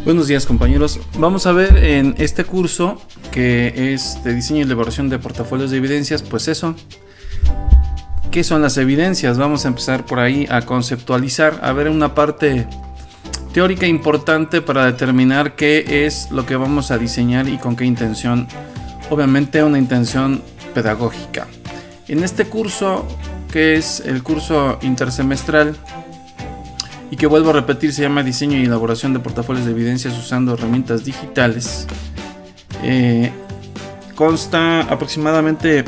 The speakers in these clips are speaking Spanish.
Buenos días, compañeros. Vamos a ver en este curso, que es de diseño y elaboración de portafolios de evidencias, pues eso. ¿Qué son las evidencias? Vamos a empezar por ahí a conceptualizar, a ver una parte teórica importante para determinar qué es lo que vamos a diseñar y con qué intención. Obviamente una intención pedagógica. En este curso, que es el curso intersemestral, y que vuelvo a repetir, se llama diseño y elaboración de portafolios de evidencias usando herramientas digitales, consta aproximadamente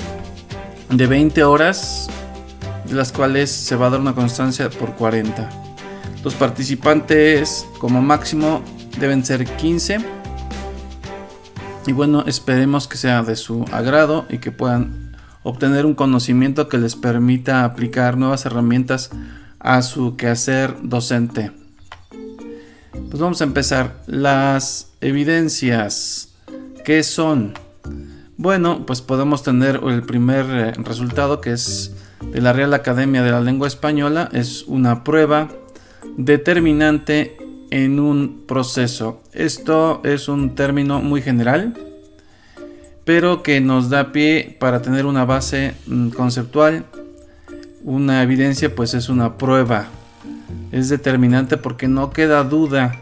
de 20 horas, de las cuales se va a dar una constancia por 40. Los participantes como máximo deben ser 15, y bueno, esperemos que sea de su agrado y que puedan obtener un conocimiento que les permita aplicar nuevas herramientas a su quehacer docente. Pues vamos a empezar. Las evidencias, ¿qué son? Bueno, pues podemos tener el primer resultado, que es de la Real Academia de la Lengua Española. Es una prueba determinante en un proceso. Esto es un término muy general, pero que nos da pie para tener una base conceptual. Una evidencia pues es una prueba, es determinante porque no queda duda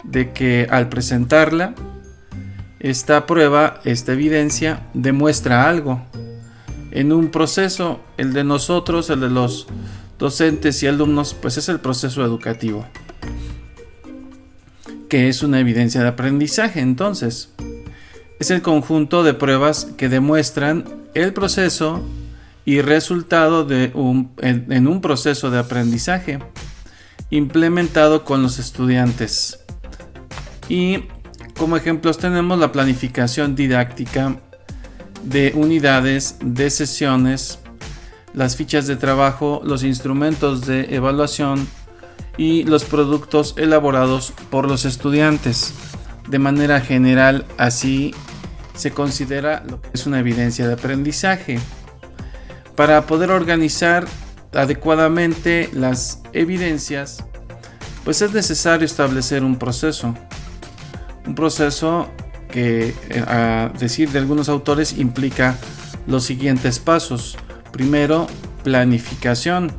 de que al presentarla, esta prueba, esta evidencia demuestra algo. En un proceso, el de nosotros, el de los docentes y alumnos, pues es el proceso educativo, que es una evidencia de aprendizaje. Entonces, es el conjunto de pruebas que demuestran el proceso y resultado en un proceso de aprendizaje implementado con los estudiantes. Y como ejemplos tenemos la planificación didáctica de unidades, de sesiones, las fichas de trabajo, los instrumentos de evaluación y los productos elaborados por los estudiantes. De manera general, así se considera lo que es una evidencia de aprendizaje. Para poder organizar adecuadamente las evidencias, pues es necesario establecer un proceso. Un proceso que, a decir de algunos autores, implica los siguientes pasos. Primero, planificación.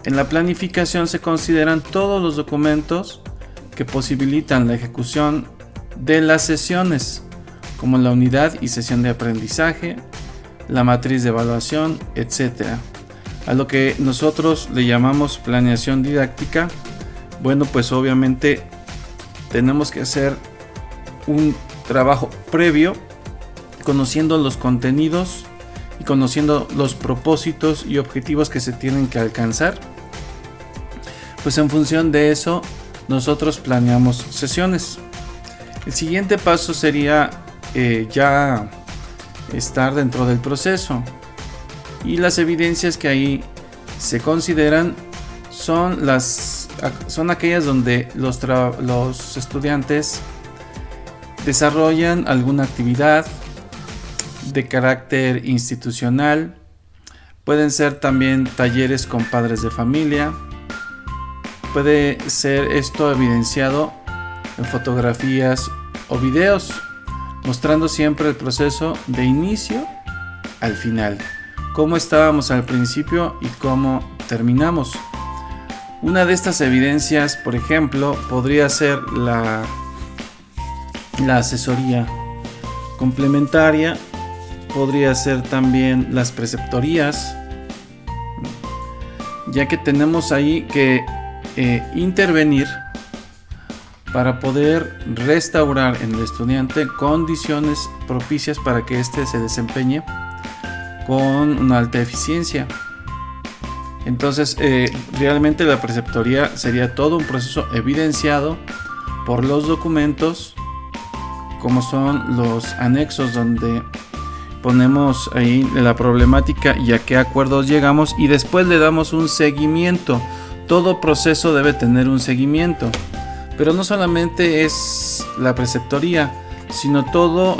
En la planificación se consideran todos los documentos que posibilitan la ejecución de las sesiones, como la unidad y sesión de aprendizaje, la matriz de evaluación, etc. A lo que nosotros le llamamos planeación didáctica. Bueno, pues obviamente tenemos que hacer un trabajo previo, conociendo los contenidos y conociendo los propósitos y objetivos que se tienen que alcanzar. Pues en función de eso, nosotros planeamos sesiones. El siguiente paso sería ya estar dentro del proceso, y las evidencias que ahí se consideran son aquellas donde los estudiantes desarrollan alguna actividad de carácter institucional. Pueden ser también talleres con padres de familia. Puede ser esto evidenciado en fotografías o videos, mostrando siempre el proceso de inicio al final, cómo estábamos al principio y cómo terminamos. Una de estas evidencias, por ejemplo, podría ser la asesoría complementaria, podría ser también las preceptorías, ya que tenemos ahí que intervenir para poder restaurar en el estudiante condiciones propicias para que éste se desempeñe con una alta eficiencia. Entonces, realmente la preceptoría sería todo un proceso evidenciado por los documentos, como son los anexos, donde ponemos ahí la problemática y a qué acuerdos llegamos, y después le damos un seguimiento. Todo proceso debe tener un seguimiento. Pero no solamente es la preceptoría, sino todo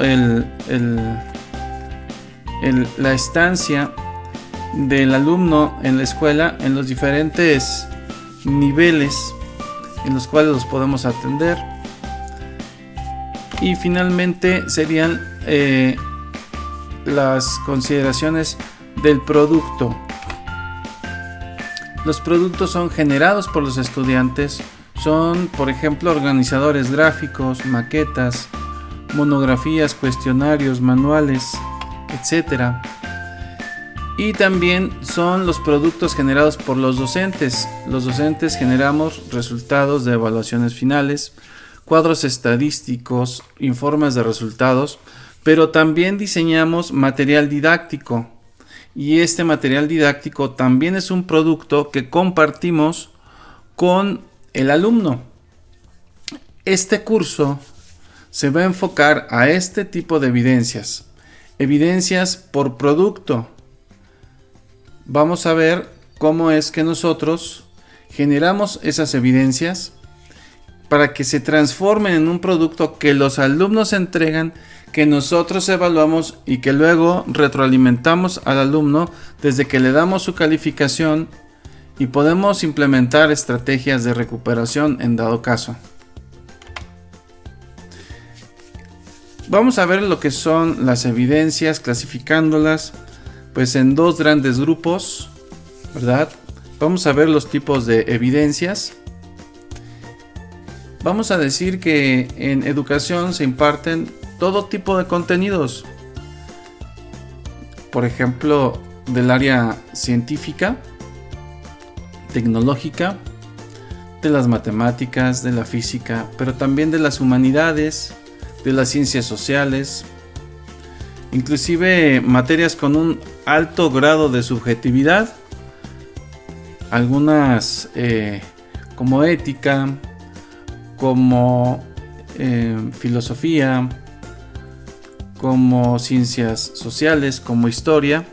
la estancia del alumno en la escuela, en los diferentes niveles en los cuales los podemos atender. Y finalmente serían las consideraciones del producto. Los productos son generados por los estudiantes, son por ejemplo organizadores gráficos, maquetas, monografías, cuestionarios, manuales, etc. Y también son los productos generados por los docentes. Los docentes generamos resultados de evaluaciones finales, cuadros estadísticos, informes de resultados, pero también diseñamos material didáctico. Y este material didáctico también es un producto que compartimos con el alumno. Este curso se va a enfocar a este tipo de evidencias. Evidencias por producto. Vamos a ver cómo es que nosotros generamos esas evidencias para que se transformen en un producto que los alumnos entregan, que nosotros evaluamos y que luego retroalimentamos al alumno desde que le damos su calificación y podemos implementar estrategias de recuperación en dado caso. Vamos a ver lo que son las evidencias, clasificándolas pues en dos grandes grupos, ¿verdad? Vamos a ver los tipos de evidencias. Vamos a decir que en educación se imparten todo tipo de contenidos. Por ejemplo, del área científica, tecnológica, de las matemáticas, de la física, pero también de las humanidades, de las ciencias sociales, inclusive materias con un alto grado de subjetividad, algunas como ética, como filosofía, como ciencias sociales, como historia,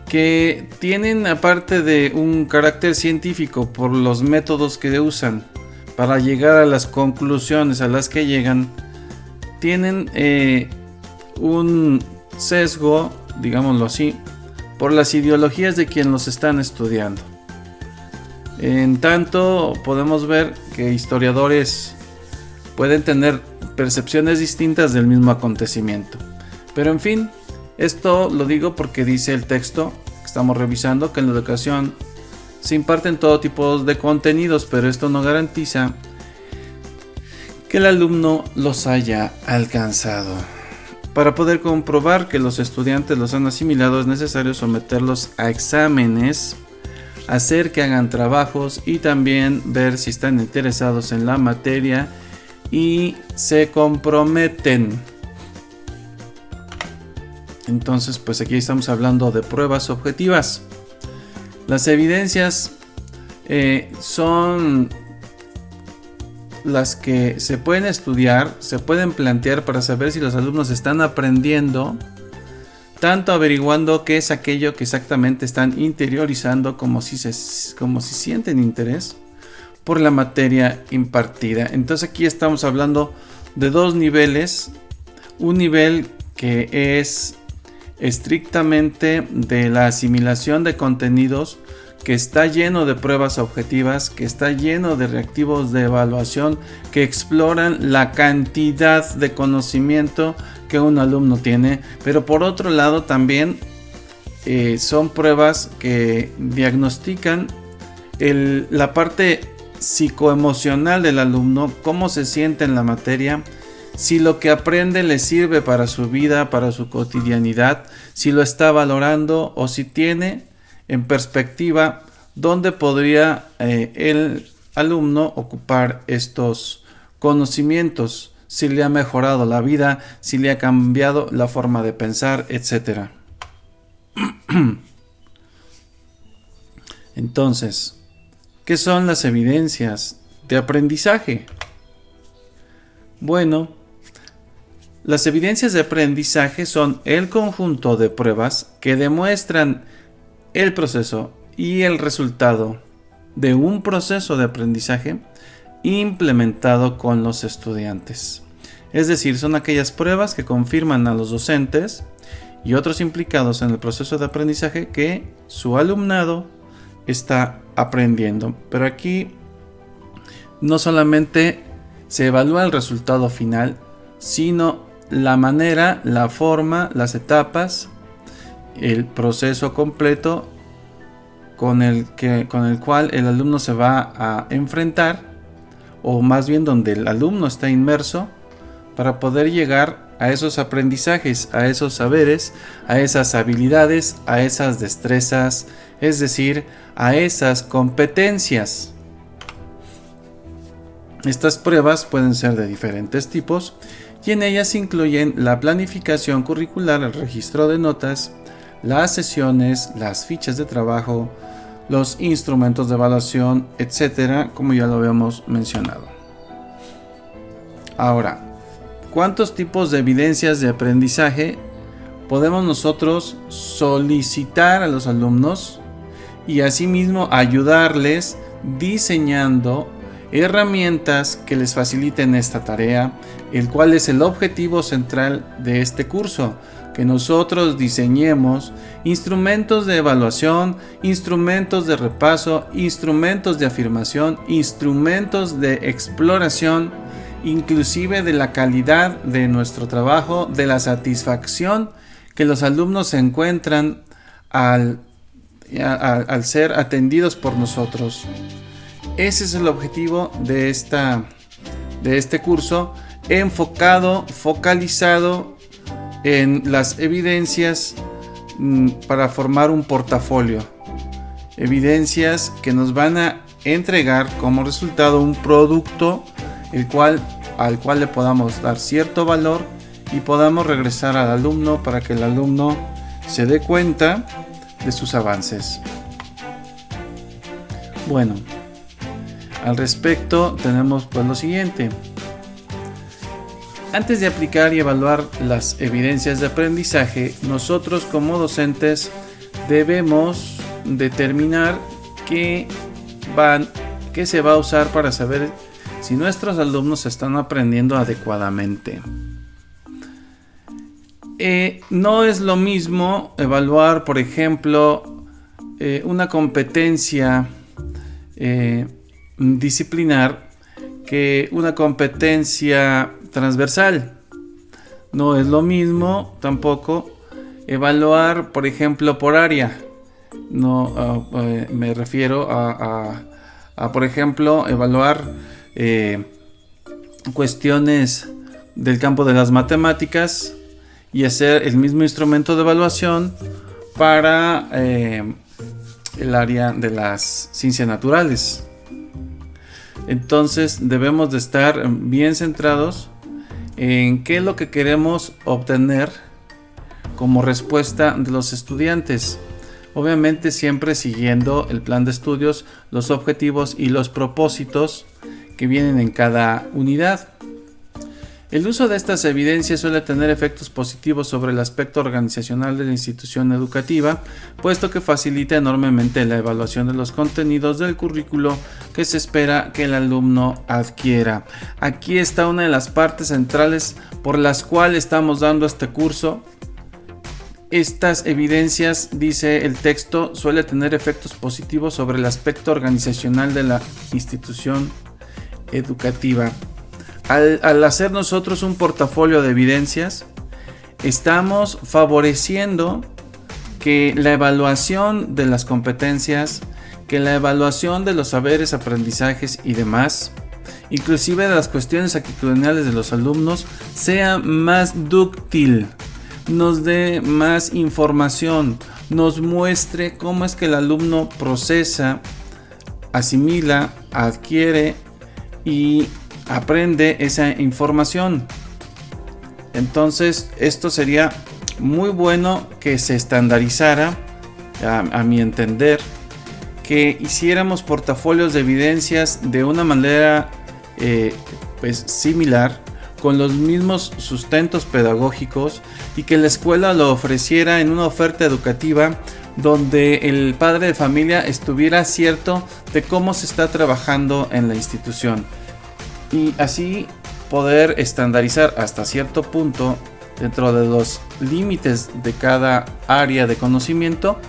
que tienen, aparte de un carácter científico por los métodos que usan para llegar a las conclusiones a las que llegan, tienen un sesgo, digámoslo así, por las ideologías de quien los están estudiando. En tanto, podemos ver que historiadores pueden tener percepciones distintas del mismo acontecimiento. Pero en fin, esto lo digo porque dice el texto que estamos revisando que en la educación se imparten todo tipo de contenidos, pero esto no garantiza que el alumno los haya alcanzado. Para poder comprobar que los estudiantes los han asimilado es necesario someterlos a exámenes, hacer que hagan trabajos y también ver si están interesados en la materia y se comprometen. Entonces, pues aquí estamos hablando de pruebas objetivas. Las evidencias son las que se pueden estudiar, se pueden plantear para saber si los alumnos están aprendiendo, tanto averiguando qué es aquello que exactamente están interiorizando, como si sienten interés por la materia impartida. Entonces aquí estamos hablando de dos niveles. Un nivel que es estrictamente de la asimilación de contenidos, que está lleno de pruebas objetivas, que está lleno de reactivos de evaluación que exploran la cantidad de conocimiento que un alumno tiene, pero por otro lado también son pruebas que diagnostican la parte psicoemocional del alumno, cómo se siente en la materia, si lo que aprende le sirve para su vida, para su cotidianidad, si lo está valorando o si tiene en perspectiva dónde podría el alumno ocupar estos conocimientos, si le ha mejorado la vida, si le ha cambiado la forma de pensar, etc. Entonces, ¿qué son las evidencias de aprendizaje? Bueno, las evidencias de aprendizaje son el conjunto de pruebas que demuestran el proceso y el resultado de un proceso de aprendizaje implementado con los estudiantes. Es decir, son aquellas pruebas que confirman a los docentes y otros implicados en el proceso de aprendizaje que su alumnado está aprendiendo. Pero aquí no solamente se evalúa el resultado final, sino la manera, la forma, las etapas, el proceso completo con el cual el alumno se va a enfrentar, o más bien donde el alumno está inmerso, para poder llegar a esos aprendizajes, a esos saberes, a esas habilidades, a esas destrezas, es decir, a esas competencias. Estas pruebas pueden ser de diferentes tipos y en ellas incluyen la planificación curricular, el registro de notas, las sesiones, las fichas de trabajo, los instrumentos de evaluación, etcétera, como ya lo habíamos mencionado. Ahora, ¿cuántos tipos de evidencias de aprendizaje podemos nosotros solicitar a los alumnos y asimismo ayudarles diseñando herramientas que les faciliten esta tarea, el cual es el objetivo central de este curso? Que nosotros diseñemos instrumentos de evaluación, instrumentos de repaso, instrumentos de afirmación, instrumentos de exploración, inclusive de la calidad de nuestro trabajo, de la satisfacción que los alumnos se encuentran al ser atendidos por nosotros. Ese es el objetivo de este curso, focalizado en las evidencias para formar un portafolio. Evidencias que nos van a entregar como resultado un producto al cual le podamos dar cierto valor y podamos regresar al alumno para que el alumno se dé cuenta de sus avances. Bueno, al respecto tenemos pues lo siguiente. Antes de aplicar y evaluar las evidencias de aprendizaje, nosotros como docentes debemos determinar qué se va a usar para saber si nuestros alumnos están aprendiendo adecuadamente. No es lo mismo evaluar, por ejemplo, una competencia disciplinar que una competencia transversal. No es lo mismo tampoco evaluar, por ejemplo, por área. No, me refiero a por ejemplo, evaluar cuestiones del campo de las matemáticas y hacer el mismo instrumento de evaluación para el área de las ciencias naturales. Entonces debemos de estar bien centrados en qué es lo que queremos obtener como respuesta de los estudiantes. Obviamente siempre siguiendo el plan de estudios, los objetivos y los propósitos que vienen en cada unidad. El uso de estas evidencias suele tener efectos positivos sobre el aspecto organizacional de la institución educativa, puesto que facilita enormemente la evaluación de los contenidos del currículo que se espera que el alumno adquiera. Aquí está una de las partes centrales por las cuales estamos dando este curso. Estas evidencias, dice el texto, suele tener efectos positivos sobre el aspecto organizacional de la institución educativa. Al hacer nosotros un portafolio de evidencias, estamos favoreciendo que la evaluación de las competencias, que la evaluación de los saberes, aprendizajes y demás, inclusive de las cuestiones actitudinales de los alumnos, sea más dúctil, nos dé más información, nos muestre cómo es que el alumno procesa, asimila, adquiere y aprende esa información. Entonces esto sería muy bueno que se estandarizara, a mi entender, que hiciéramos portafolios de evidencias de una manera pues similar, con los mismos sustentos pedagógicos, y que la escuela lo ofreciera en una oferta educativa donde el padre de familia estuviera cierto de cómo se está trabajando en la institución, y así poder estandarizar hasta cierto punto, dentro de los límites de cada área de conocimiento,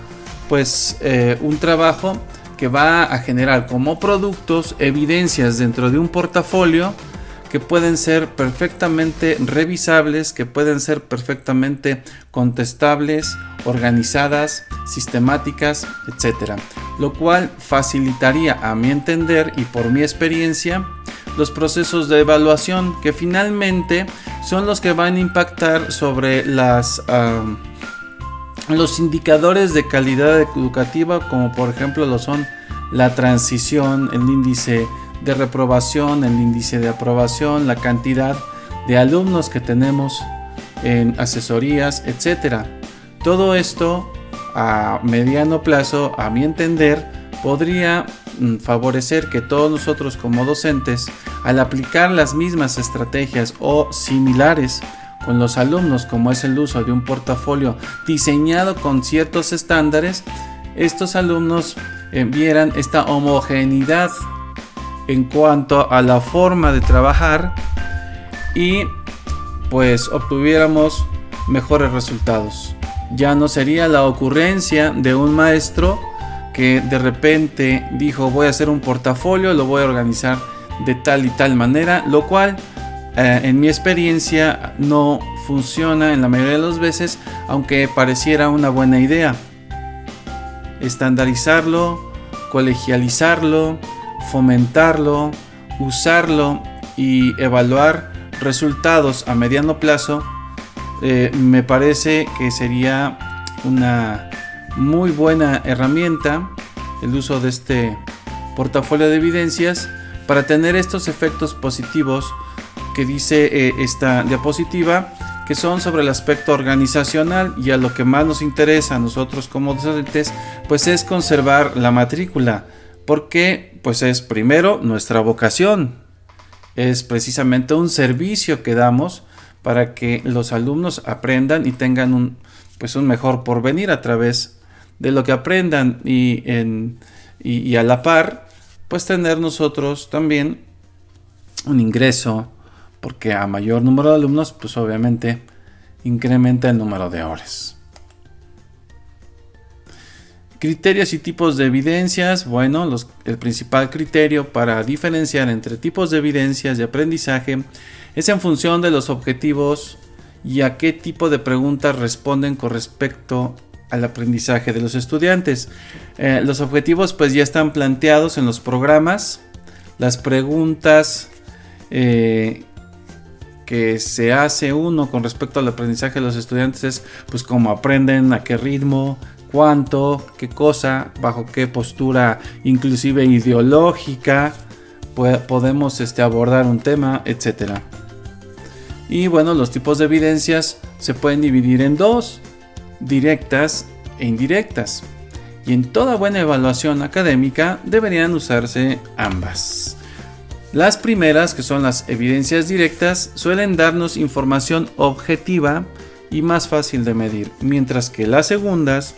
pues un trabajo que va a generar como productos evidencias dentro de un portafolio que pueden ser perfectamente revisables, que pueden ser perfectamente contestables, organizadas, sistemáticas, etc. Lo cual facilitaría, a mi entender y por mi experiencia, los procesos de evaluación, que finalmente son los que van a impactar sobre los indicadores de calidad educativa, como por ejemplo lo son la transición, el índice de reprobación, el índice de aprobación, la cantidad de alumnos que tenemos en asesorías, etc. Todo esto a mediano plazo, a mi entender, podría favorecer que todos nosotros como docentes, al aplicar las mismas estrategias o similares con los alumnos, como es el uso de un portafolio diseñado con ciertos estándares, estos alumnos vieran esta homogeneidad en cuanto a la forma de trabajar y pues obtuviéramos mejores resultados. Ya no sería la ocurrencia de un maestro que de repente dijo: voy a hacer un portafolio, lo voy a organizar de tal y tal manera, lo cual en mi experiencia no funciona en la mayoría de las veces, aunque pareciera una buena idea. Estandarizarlo, colegializarlo, fomentarlo, usarlo y evaluar resultados a mediano plazo, me parece que sería una muy buena herramienta el uso de este portafolio de evidencias para tener estos efectos positivos que dice esta diapositiva, que son sobre el aspecto organizacional, y a lo que más nos interesa a nosotros como docentes pues es conservar la matrícula, porque pues es primero nuestra vocación, es precisamente un servicio que damos para que los alumnos aprendan y tengan un mejor porvenir a través de lo que aprendan, y a la par pues tener nosotros también un ingreso, porque a mayor número de alumnos pues obviamente incrementa el número de horas. Criterios y tipos de evidencias. Bueno, el principal criterio para diferenciar entre tipos de evidencias de aprendizaje es en función de los objetivos y a qué tipo de preguntas responden con respecto al aprendizaje de los estudiantes. Los objetivos pues ya están planteados en los programas. Las preguntas que se hace uno con respecto al aprendizaje de los estudiantes es pues cómo aprenden, a qué ritmo, cuánto, qué cosa, bajo qué postura inclusive ideológica podemos abordar un tema, etc. Y bueno, los tipos de evidencias se pueden dividir en dos: directas e indirectas, y en toda buena evaluación académica deberían usarse ambas. Las primeras, que son las evidencias directas, suelen darnos información objetiva y más fácil de medir, mientras que las segundas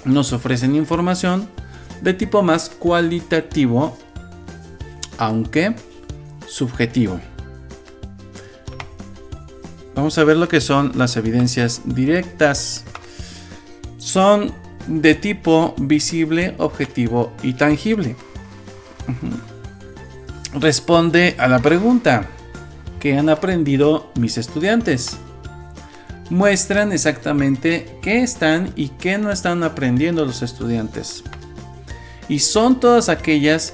nos ofrecen información de tipo más cualitativo, aunque subjetivo. Vamos a ver lo que son las evidencias directas. Son de tipo visible, objetivo y tangible. Responde a la pregunta: ¿qué han aprendido mis estudiantes? Muestran exactamente qué están y qué no están aprendiendo los estudiantes. Y son todas aquellas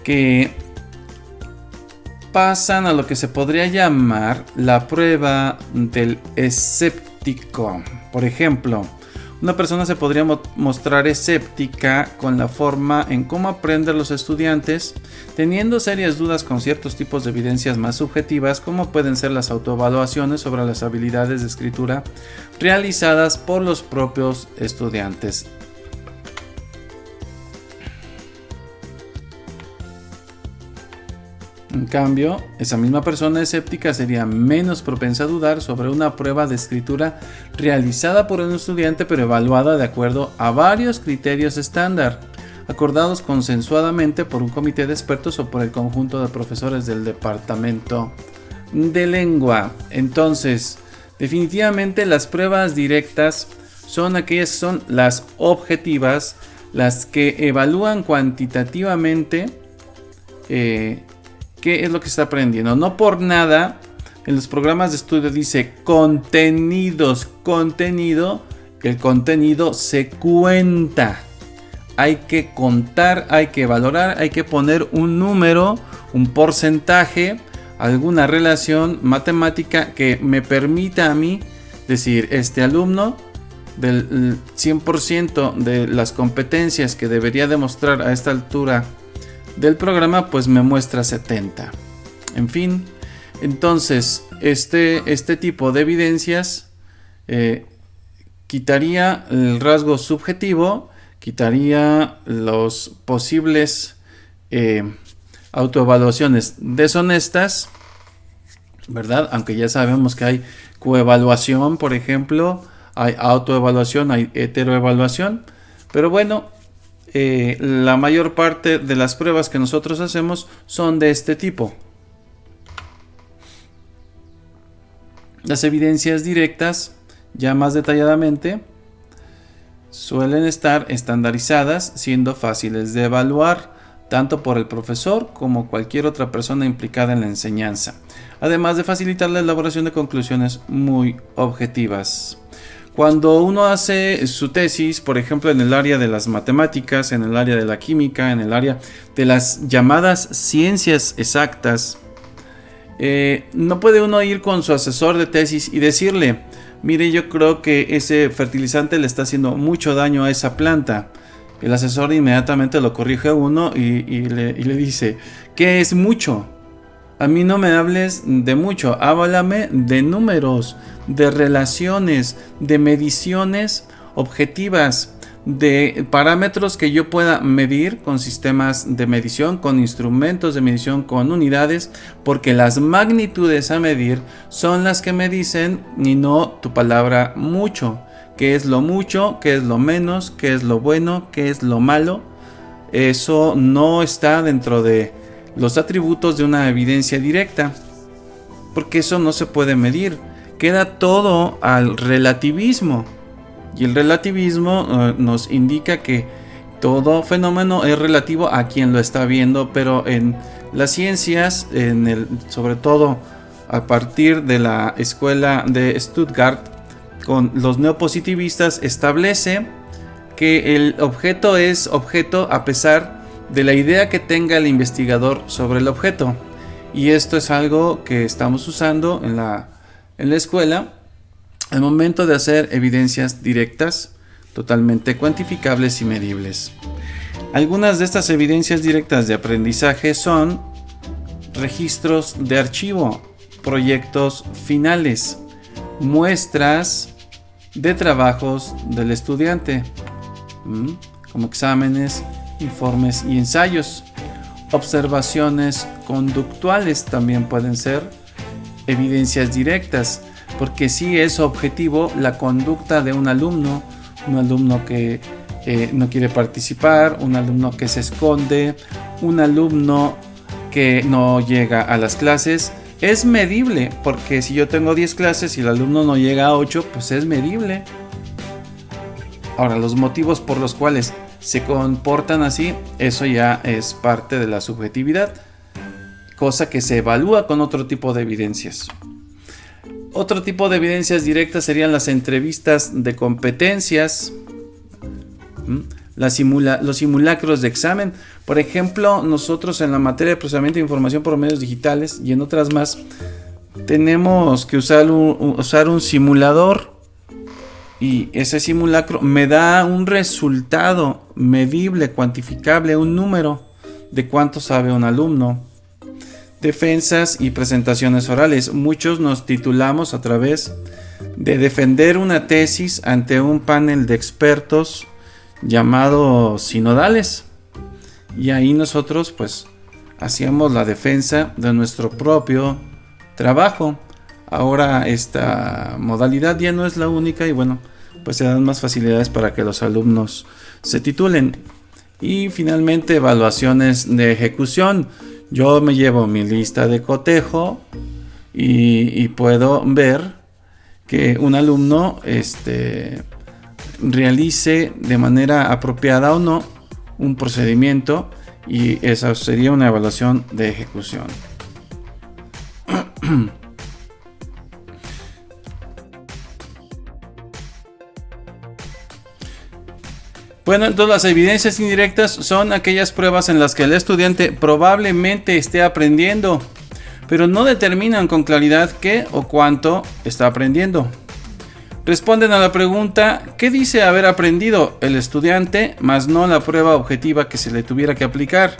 que pasan a lo que se podría llamar la prueba del escéptico. Por ejemplo, una persona se podría mostrar escéptica con la forma en cómo aprenden los estudiantes, teniendo serias dudas con ciertos tipos de evidencias más subjetivas, como pueden ser las autoevaluaciones sobre las habilidades de escritura realizadas por los propios estudiantes. En cambio, esa misma persona escéptica sería menos propensa a dudar sobre una prueba de escritura realizada por un estudiante, pero evaluada de acuerdo a varios criterios estándar, acordados consensuadamente por un comité de expertos o por el conjunto de profesores del departamento de lengua. Entonces, definitivamente las pruebas directas son aquellas que son las objetivas, las que evalúan cuantitativamente qué es lo que está aprendiendo. No por nada en los programas de estudio dice contenidos, contenido. El contenido se cuenta. Hay que contar, hay que valorar, hay que poner un número, un porcentaje, alguna relación matemática que me permita a mí decir, este alumno del 100% de las competencias que debería demostrar a esta altura del programa, pues me muestra 70. En fin, entonces este tipo de evidencias quitaría el rasgo subjetivo, quitaría los posibles autoevaluaciones deshonestas, ¿verdad? Aunque ya sabemos que hay coevaluación, por ejemplo, hay autoevaluación, hay heteroevaluación, pero bueno, la mayor parte de las pruebas que nosotros hacemos son de este tipo. Las evidencias directas, ya más detalladamente, suelen estar estandarizadas, siendo fáciles de evaluar tanto por el profesor como cualquier otra persona implicada en la enseñanza, además de facilitar la elaboración de conclusiones muy objetivas. Cuando uno hace su tesis, por ejemplo, en el área de las matemáticas, en el área de la química, en el área de las llamadas ciencias exactas, no puede uno ir con su asesor de tesis y decirle: mire, yo creo que ese fertilizante le está haciendo mucho daño a esa planta. El asesor inmediatamente lo corrige a uno y le dice: ¿qué es mucho? A mí no me hables de mucho, háblame de números, de relaciones, de mediciones objetivas, de parámetros que yo pueda medir con sistemas de medición, con instrumentos de medición, con unidades, porque las magnitudes a medir son las que me dicen, y no tu palabra mucho. ¿Qué es lo mucho? ¿Qué es lo menos? ¿Qué es lo bueno? ¿Qué es lo malo? Eso no está dentro de los atributos de una evidencia directa, porque eso no se puede medir. Queda todo al relativismo, y el relativismo nos indica que todo fenómeno es relativo a quien lo está viendo, pero en las ciencias, sobre todo a partir de la escuela de Stuttgart, con los neopositivistas, establece que el objeto es objeto a pesar de la idea que tenga el investigador sobre el objeto. Y esto es algo que estamos usando en la escuela al momento de hacer evidencias directas totalmente cuantificables y medibles. Algunas de estas evidencias directas de aprendizaje son registros de archivo, proyectos finales, muestras de trabajos del estudiante, como exámenes, informes y ensayos. Observaciones conductuales también pueden ser evidencias directas, porque sí es objetivo la conducta de un alumno que no quiere participar, un alumno que se esconde, un alumno que no llega a las clases. Es medible, porque si yo tengo 10 clases y el alumno no llega a 8, pues es medible. Ahora, los motivos por los cuales se comportan así, eso ya es parte de la subjetividad, cosa que se evalúa con otro tipo de evidencias. Otro tipo de evidencias directas serían las entrevistas de competencias, los simulacros de examen. Por ejemplo, nosotros en la materia de procesamiento de información por medios digitales y en otras más, tenemos que usar un simulador, y ese simulacro me da un resultado medible, cuantificable, un número de cuánto sabe un alumno. Defensas y presentaciones orales. Muchos nos titulamos a través de defender una tesis ante un panel de expertos llamado sinodales, y ahí nosotros pues hacíamos la defensa de nuestro propio trabajo. Ahora esta modalidad ya no es la única, y bueno, pues se dan más facilidades para que los alumnos se titulen. Y finalmente, evaluaciones de ejecución. Yo me llevo mi lista de cotejo y puedo ver que un alumno realice de manera apropiada o no un procedimiento, y esa sería una evaluación de ejecución. Bueno, entonces las evidencias indirectas son aquellas pruebas en las que el estudiante probablemente esté aprendiendo, pero no determinan con claridad qué o cuánto está aprendiendo. Responden a la pregunta ¿qué dice haber aprendido el estudiante?, más no la prueba objetiva que se le tuviera que aplicar.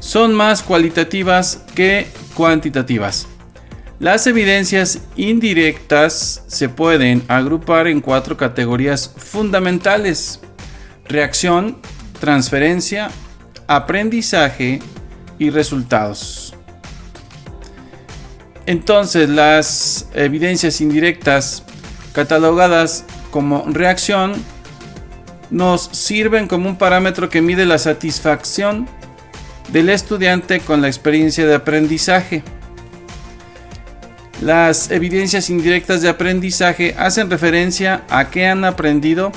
Son más cualitativas que cuantitativas. Las evidencias indirectas se pueden agrupar en 4 categorías fundamentales: reacción, transferencia, aprendizaje y resultados. Entonces, las evidencias indirectas catalogadas como reacción nos sirven como un parámetro que mide la satisfacción del estudiante con la experiencia de aprendizaje. Las evidencias indirectas de aprendizaje hacen referencia a qué han aprendido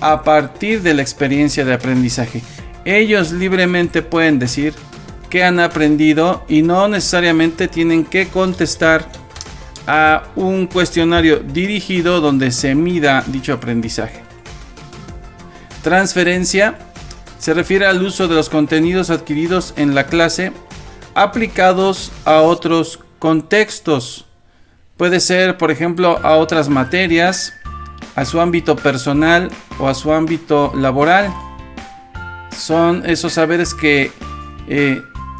a partir de la experiencia de aprendizaje. Ellos libremente pueden decir qué han aprendido y no necesariamente tienen que contestar a un cuestionario dirigido donde se mida dicho aprendizaje. Transferencia se refiere al uso de los contenidos adquiridos en la clase aplicados a otros contextos. Puede ser, por ejemplo, a otras materias, a su ámbito personal o a su ámbito laboral. Son esos saberes que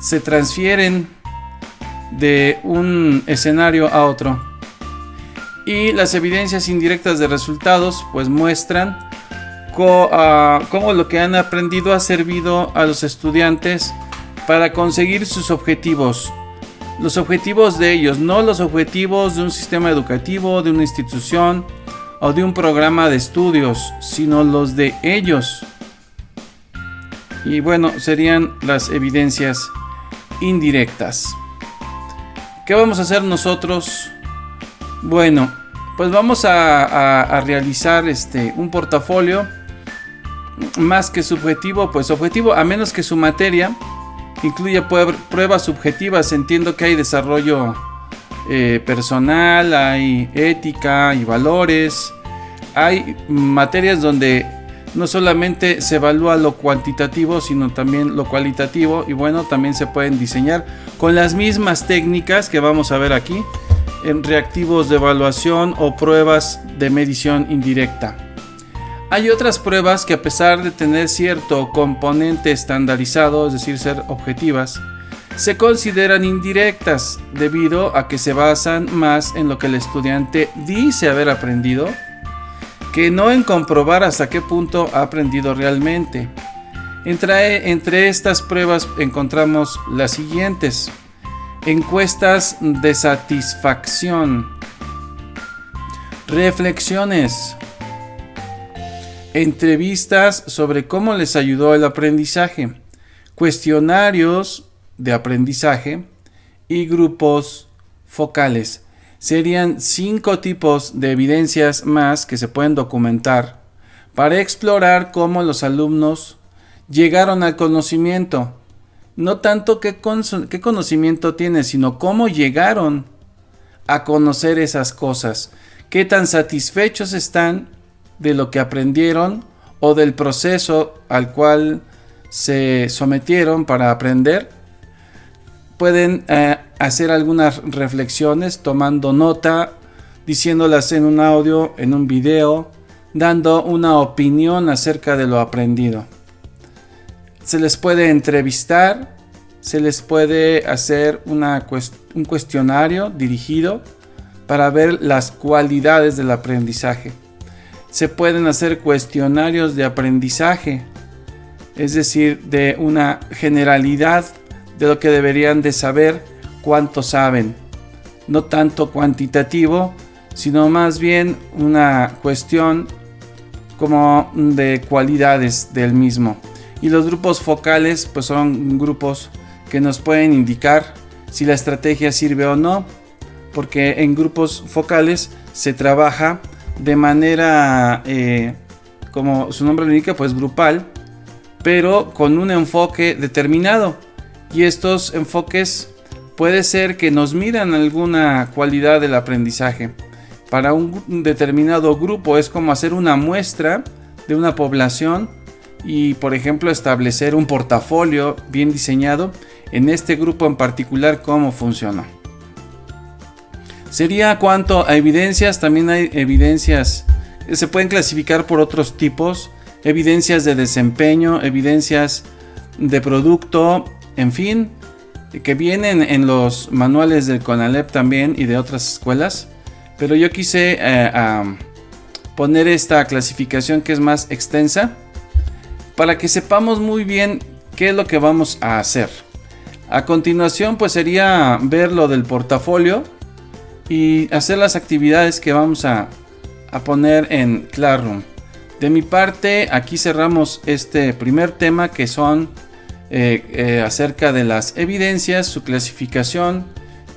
se transfieren de un escenario a otro. Y las evidencias indirectas de resultados pues muestran cómo lo que han aprendido ha servido a los estudiantes para conseguir sus objetivos. Los objetivos de ellos, no los objetivos de un sistema educativo, de una institución o de un programa de estudios, sino los de ellos. Y bueno, serían las evidencias indirectas. ¿Qué vamos a hacer nosotros? Bueno, pues vamos a realizar un portafolio más que subjetivo, pues objetivo, a menos que su materia incluya pruebas subjetivas. Entiendo que hay desarrollo personal, hay ética y valores. Hay materias donde no solamente se evalúa lo cuantitativo, sino también lo cualitativo, y bueno, también se pueden diseñar con las mismas técnicas que vamos a ver aquí en reactivos de evaluación o pruebas de medición indirecta. Hay otras pruebas que, a pesar de tener cierto componente estandarizado, es decir, ser objetivas, se consideran indirectas debido a que se basan más en lo que el estudiante dice haber aprendido que no en comprobar hasta qué punto ha aprendido realmente. Entre estas pruebas encontramos las siguientes: encuestas de satisfacción, reflexiones, entrevistas sobre cómo les ayudó el aprendizaje, cuestionarios de aprendizaje y grupos focales. Serían 5 tipos de evidencias más que se pueden documentar para explorar cómo los alumnos llegaron al conocimiento. No tanto qué conocimiento tienen, sino cómo llegaron a conocer esas cosas. Qué tan satisfechos están de lo que aprendieron o del proceso al cual se sometieron para aprender. Pueden hacer algunas reflexiones tomando nota, diciéndolas en un audio, en un video, dando una opinión acerca de lo aprendido. Se les puede entrevistar, se les puede hacer un cuestionario dirigido para ver las cualidades del aprendizaje. Se pueden hacer cuestionarios de aprendizaje, es decir, de una generalidad de lo que deberían de saber, cuánto saben. No tanto cuantitativo, sino más bien una cuestión como de cualidades del mismo. Y los grupos focales pues son grupos que nos pueden indicar si la estrategia sirve o no, porque en grupos focales se trabaja de manera como su nombre lo indica, pues grupal, pero con un enfoque determinado. Y estos enfoques puede ser que nos midan alguna cualidad del aprendizaje. Para un determinado grupo es como hacer una muestra de una población y, por ejemplo, establecer un portafolio bien diseñado en este grupo en particular, cómo funcionó. Sería cuanto a evidencias. También hay evidencias, se pueden clasificar por otros tipos: evidencias de desempeño, evidencias de producto, en fin, que vienen en los manuales del CONALEP también y de otras escuelas. Pero yo quise poner esta clasificación que es más extensa para que sepamos muy bien qué es lo que vamos a hacer. A continuación, pues sería ver lo del portafolio y hacer las actividades que vamos a poner en Classroom. De mi parte, aquí cerramos este primer tema, que son acerca de las evidencias, su clasificación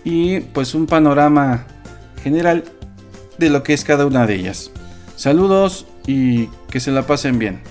y pues un panorama general de lo que es cada una de ellas. Saludos y que se la pasen bien.